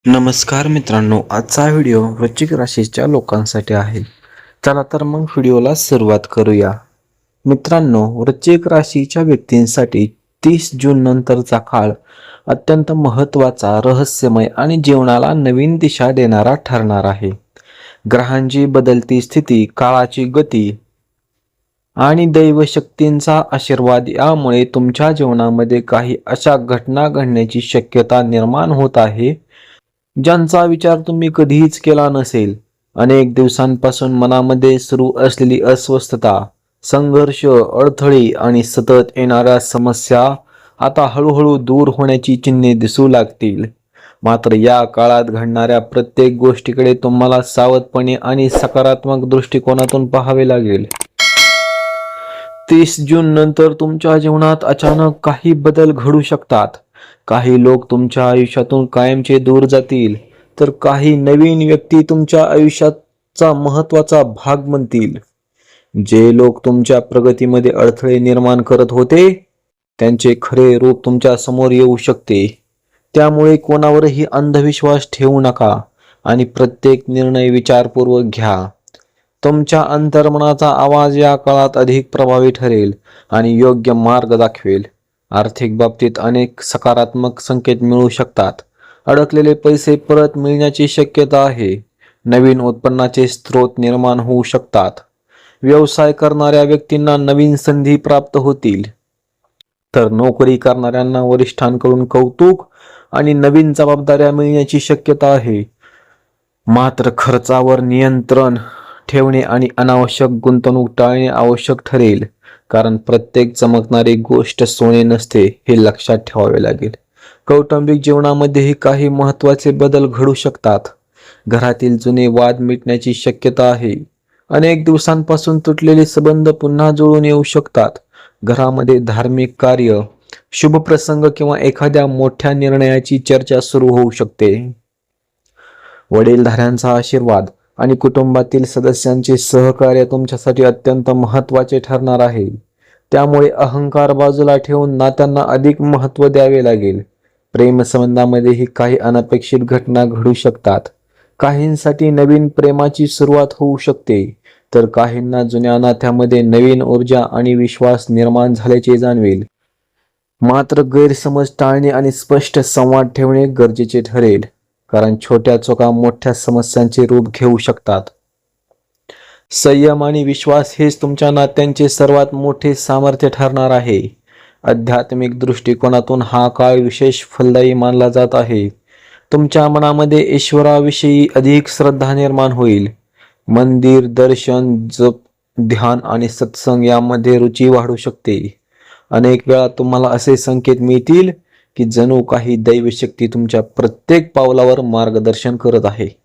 नमस्कार मित्रांनो, आजचा व्हिडिओ वृश्चिक राशीच्या लोकांसाठी आहे. चला तर मग व्हिडिओला सुरुवात करूया. मित्रांनो, वृश्चिक राशीच्या व्यक्तींसाठी 30 जून नंतरचा काळ अत्यंत महत्त्वाचा, रहस्यमय आणि जीवनाला नवीन दिशा देणारा ठरणार आहे. ग्रहांची बदलती स्थिती, काळाची गती आणि दैवशक्तींचा आशीर्वाद यामुळे तुमच्या जीवनामध्ये काही अशा घटना घडण्याची शक्यता निर्माण होत आहे ज्यांचा विचार तुम्ही कधीच केला नसेल. अनेक दिवसांपासून मनामध्ये सुरू असलेली अस्वस्थता, संघर्ष, अडथळे आणि सतत येणाऱ्या समस्या आता हळूहळू दूर होण्याची चिन्हे दिसू लागतील. मात्र या काळात घडणाऱ्या प्रत्येक गोष्टीकडे तुम्हाला सावधपणे आणि सकारात्मक दृष्टिकोनातून पाहावे लागेल. 30 जून नंतर तुमच्या जीवनात अचानक काही बदल घडू शकतात. काही लोक तुमच्या आयुष्यातून कायमचे दूर जातील, तर काही नवीन व्यक्ती तुमच्या आयुष्याचा महत्त्वाचा भाग बनतील. जे लोक तुमच्या प्रगतीमध्ये अडथळे निर्माण करत होते, त्यांचे खरे रूप तुमच्या समोर येऊ शकते. त्यामुळे कोणावरही अंधविश्वास ठेवू नका आणि प्रत्येक निर्णय विचारपूर्वक घ्या. तुमच्या अंतर्मनाचा आवाज या काळात अधिक प्रभावी ठरेल आणि योग्य मार्ग दाखवेल. आर्थिक बाबतीत अनेक सकारात्मक संकेत मिळू शकतात. अडकलेले पैसे परत मिळण्याची शक्यता आहे. नवीन उत्पन्नाचे स्रोत निर्माण होऊ शकतात. व्यवसाय करणाऱ्या व्यक्तींना नवीन संधी प्राप्त होतील. तर नोकरी करणाऱ्यांना वरिष्ठांकडून कौतुक आणि नवीन जबाबदाऱ्या मिळण्याची शक्यता आहे. मात्र खर्चावर नियंत्रण ठेवणे आणि अनावश्यक गुंतवणूक टाळणे आवश्यक ठरेल, कारण प्रत्येक चमकणारी गोष्ट सोने नसते हे लक्षात ठेवावे लागेल. कौटुंबिक जीवनामध्येही काही महत्त्वाचे बदल घडू शकतात. घरातील जुने वाद मिटण्याची शक्यता आहे. अनेक दिवसांपासून तुटलेले संबंध पुन्हा जुळून येऊ शकतात. घरामध्ये धार्मिक कार्य, शुभप्रसंग किंवा एखाद्या मोठ्या निर्णयाची चर्चा सुरू होऊ शकते. वडीलधाऱ्यांचा आशीर्वाद आणि कुटुंबातील सदस्यांचे सहकार्य तुमच्यासाठी अत्यंत महत्त्वाचे ठरणार आहे. त्यामुळे अहंकार बाजूला ठेवून नात्यांना अधिक महत्त्व द्यावे लागेल. प्रेमसंबंधामध्येही काही अनपेक्षित घटना घडू शकतात. काहींसाठी नवीन प्रेमाची सुरुवात होऊ शकते, तर काहींना जुन्या नात्यामध्ये नवीन ऊर्जा आणि विश्वास निर्माण झाल्याचे जाणवेल. मात्र गैरसमज टाळणे आणि स्पष्ट संवाद ठेवणे गरजेचे ठरेल, कारण छोट्या चुका मोठ्या समस्यांचे रूप घेऊ शकतात. संयम आणि विश्वास हेच तुमच्या नात्यांचे सर्वात मोठे सामर्थ्य ठरणार आहे. आध्यात्मिक दृष्टिकोनातून हा काळ विशेष फलदायी मानला जात आहे. तुमच्या मनामध्ये ईश्वराविषयी अधिक श्रद्धा निर्माण होईल. मंदिर, दर्शन, जप, ध्यान आणि सत्संग यामध्ये रुची वाढू शकते. अनेक वेळा तुम्हाला असे संकेत मिळतील की जणू काही दैवशक्ती तुमच्या प्रत्येक पावलावर मार्गदर्शन करत आहे.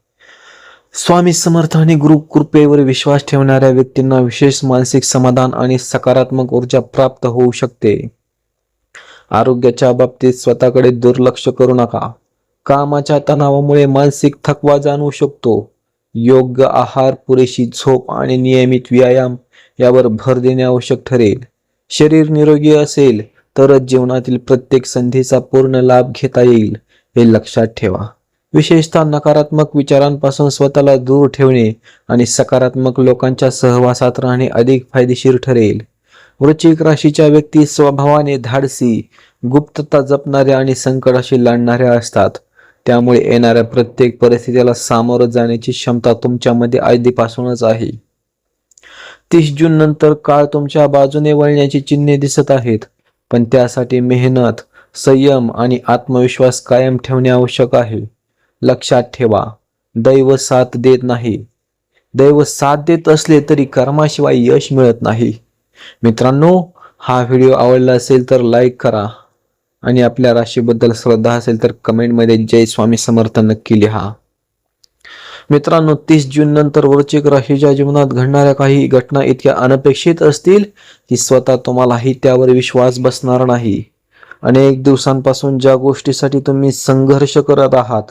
स्वामी समर्थ आणि गुरु कृपेवर विश्वास ठेवणाऱ्या व्यक्तींना विशेष मानसिक समाधान आणि सकारात्मक ऊर्जा प्राप्त होऊ शकते. आरोग्याच्या बाबतीत स्वतःकडे दुर्लक्ष करू नका. कामाच्या तणावामुळे मानसिक थकवा जाणवू शकतो. योग्य आहार, पुरेशी झोप आणि नियमित व्यायाम यावर भर देणे आवश्यक ठरेल. शरीर निरोगी असेल तरच जीवनातील प्रत्येक संधीचा पूर्ण लाभ घेता येईल हे लक्षात ठेवा. विशेषतः नकारात्मक विचारांपासून स्वतःला दूर ठेवणे आणि सकारात्मक लोकांच्या सहवासात राहणे अधिक फायदेशीर ठरेल. वृश्चिक राशीच्या व्यक्ती स्वभावाने धाडसी, गुप्तता जपणाऱ्या आणि संकटाशी लढणाऱ्या असतात. त्यामुळे येणाऱ्या प्रत्येक परिस्थितीला सामोरं जाण्याची क्षमता तुमच्यामध्ये आधीपासूनच आहे. 30 जून नंतर काळ तुमच्या बाजूने वळण्याची चिन्हे दिसत आहेत, पण त्यासाठी मेहनत, संयम आणि आत्मविश्वास कायम ठेवणे आवश्यक आहे. लक्षात ठेवा, दैव साथ देत नाही. दैव साथ देत असले तरी कर्माशिवाय यश मिळत नाही. मित्रांनो, हा व्हिडिओ आवडला असेल तर लाईक करा आणि आपल्या राशीबद्दल श्रद्धा असेल तर कमेंटमध्ये जय स्वामी समर्थ नक्की लिहा. मित्रांनो, 30 जून नंतर वृश्चिक राशीच्या जीवनात घडणाऱ्या काही घटना इतक्या अनपेक्षित असतील की स्वतः तुम्हालाही त्यावर विश्वास बसणार नाही. अनेक दिवसांपासून ज्या गोष्टीसाठी तुम्ही संघर्ष करत आहात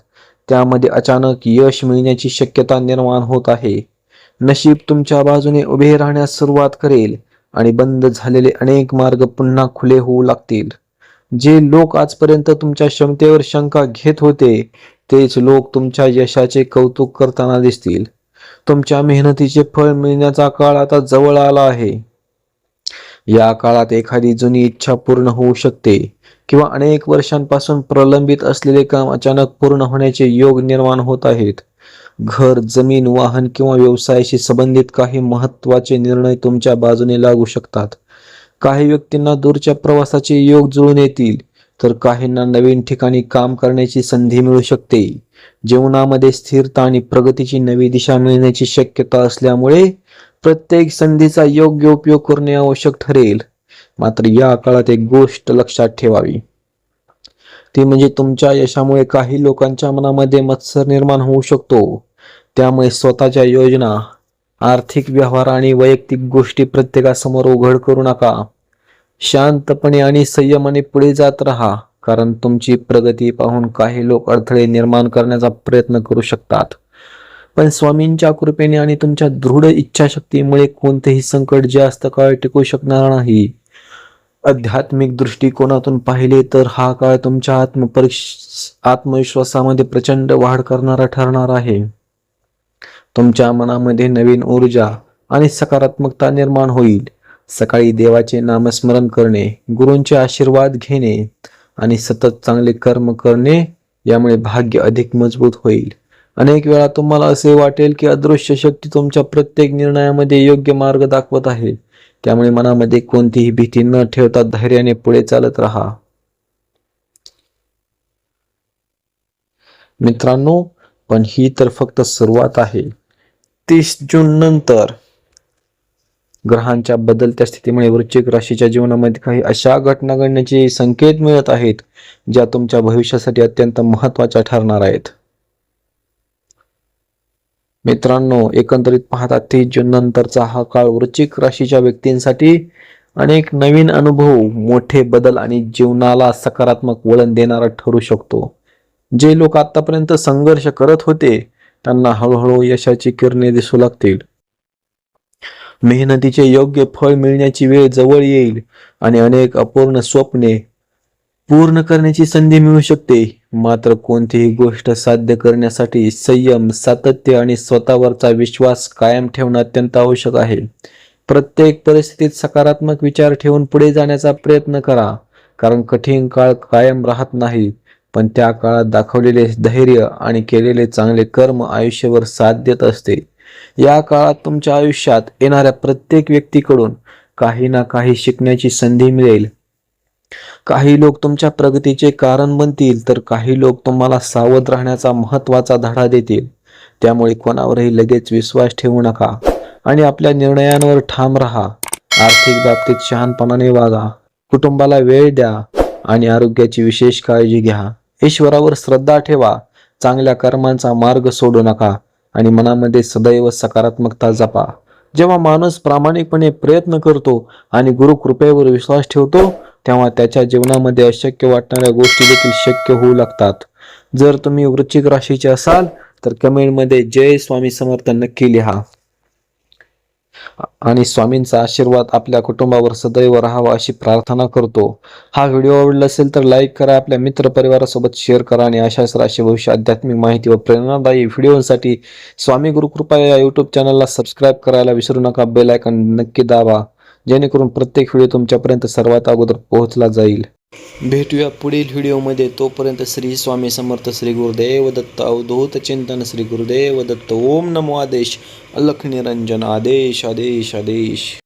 त्यामध्ये अचानक यश मिळण्याची शक्यता निर्माण होत आहे. नशीब तुमच्या बाजूने उभे राहण्यास सुरुवात करेल आणि बंद झालेले अनेक मार्ग पुन्हा खुले होऊ लागतील. जे लोक आजपर्यंत तुमच्या क्षमतेवर शंका घेत होते तेच लोक तुमच्या यशाचे कौतुक करताना दिसतील. तुमच्या मेहनतीचे फळ मिळण्याचा काळ आता जवळ आला आहे. या काळात एखादी जुनी इच्छा पूर्ण होऊ शकते किंवा अनेक वर्षांपासून प्रलंबित असलेले काम अचानक पूर्ण होण्याचे योग निर्माण होत आहेत. घर, जमीन, वाहन किंवा व्यवसायाशी संबंधित काही महत्त्वाचे निर्णय तुमच्या बाजूने लागू शकतात. काही व्यक्तींना दूरच्या प्रवासाचे योग जुळून येतील, तर काहींना नवीन ठिकाणी काम करण्याची संधी मिळू शकते. जीवनामध्ये स्थिरता आणि प्रगतीची नवी दिशा मिळण्याची शक्यता असल्यामुळे प्रत्येक संधीचा योग्य उपयोग करणे आवश्यक ठरेल. मात्र या काळात एक गोष्ट लक्षात ठेवावी, ती म्हणजे तुमच्या यशामुळे काही लोकांच्या मनामध्ये मत्सर निर्माण होऊ शकतो. त्यामुळे स्वतःच्या योजना, आर्थिक व्यवहार आणि वैयक्तिक गोष्टी प्रत्येकासमोर उघड करू नका. शांतपणे आणि संयमाने पुढे जात राहा, कारण तुमची प्रगती पाहून काही लोक अडथळे निर्माण करण्याचा प्रयत्न करू शकतात. पण स्वामींच्या कृपेने आणि तुमच्या दृढ इच्छाशक्तीमुळे कोणतेही संकट जास्त काळ टिकू शकणार नाही. आध्यात्मिक दृष्टिकोनातून पाहिले तर हा काळ तुमच्या आत्मविश्वासामध्ये प्रचंड वाढ करणारा ठरणार आहे. तुमच्या मनामध्ये नवीन ऊर्जा आणि सकारात्मकता निर्माण होईल. सकाळी देवाचे नामस्मरण करणे, गुरूंचे आशीर्वाद घेणे आणि सतत चांगले कर्म करणे यामुळे भाग्य अधिक मजबूत होईल. अनेक वेळा तुम्हाला असे वाटेल की अदृश्य शक्ती तुमच्या प्रत्येक निर्णयामध्ये योग्य मार्ग दाखवत आहे. त्यामुळे मनामध्ये कोणतीही भीती न ठेवता धैर्याने पुढे चालत राहा. मित्रांनो, पण ही तर फक्त सुरुवात आहे. 30 जून नंतर ग्रहांच्या बदलत्या स्थितीमुळे वृश्चिक राशीच्या जीवनामध्ये काही अशा घटना घडण्याचे संकेत मिळत आहेत ज्या तुमच्या भविष्यासाठी अत्यंत महत्त्वाच्या ठरणार आहेत. मित्रांनो, एकंदरीत पाहता 30 जून नंतरचा हा काळ वृश्चिक राशीच्या व्यक्तींसाठी अनेक नवीन अनुभव, मोठे बदल आणि जीवनाला सकारात्मक वळण देणारा ठरू शकतो. जे लोक आतापर्यंत संघर्ष करत होते त्यांना हळूहळू यशाची किरणे दिसू लागतील. मेहनतीचे योग्य फळ मिळण्याची वेळ जवळ येईल आणि अनेक अपूर्ण स्वप्ने पूर्ण करण्याची संधी मिळू शकते. मात्र कोणतीही गोष्ट साध्य करण्यासाठी संयम, सातत्य आणि स्वतःवरचा विश्वास कायम ठेवणे अत्यंत आवश्यक आहे. प्रत्येक परिस्थितीत सकारात्मक विचार ठेवून पुढे जाण्याचा प्रयत्न करा, कारण कठीण काळ कायम राहत नाही, पण त्या काळात दाखवलेले धैर्य आणि केलेले चांगले कर्म आयुष्यभर साथ देत असते. या काळात तुमच्या आयुष्यात येणाऱ्या प्रत्येक व्यक्तीकडून काही ना काही शिकण्याची संधी मिळेल. काही लोक तुमच्या प्रगतीचे कारण बनतील, तर काही लोक तुम्हाला सावध राहण्याचा महत्त्वाचा धडा देतील. त्यामुळे कोणावरही लगेच विश्वास ठेवू नका आणि आपल्या निर्णयांवर ठाम राहा. आर्थिक बाबतीत शहाणपणाने वागा, कुटुंबाला वेळ द्या आणि आरोग्याची विशेष काळजी घ्या. ईश्वरावर श्रद्धा ठेवा, चांगल्या कर्मांचा मार्ग सोडू नका आणि मनामध्ये सदैव सकारात्मकता जपा. जेव्हा माणूस प्रामाणिकपणे प्रयत्न करतो आणि गुरु कृपेवर विश्वास ठेवतो, तेव्हा त्याच्या जीवनामध्ये अशक्य वाटणाऱ्या गोष्टी देखील शक्य होऊ लागतात. जर तुम्ही वृश्चिक राशीचे असाल तर कमेंटमध्ये जय स्वामी समर्थ नक्की लिहा आणि स्वामींचा आशीर्वाद आपल्या कुटुंबावर सदैव राहावा अशी प्रार्थना करतो. हा व्हिडिओ आवडला असेल तर लाईक करा, आपल्या मित्र परिवारासोबत शेअर करा आणि अशाच राशी भविष्य आध्यात्मिक माहिती व प्रेरणादायी व्हिडिओसाठी स्वामी गुरुकृपा या यूट्यूब चॅनलला सबस्क्राईब करायला विसरू नका. बेल आयकॉन नक्की दाबा, जेणेकरून प्रत्येक व्हिडिओ तुमच्यापर्यंत सर्वात अगोदर पोहोचला जाईल. भेटूया पुढील व्हिडिओमध्ये. तोपर्यंत श्री स्वामी समर्थ. श्री गुरुदेव दत्त. अवधूत चिंतन. श्री गुरुदेव दत्त. ओम नमो आदेश. अलख निरंजन. आदेश आदेश आदेश.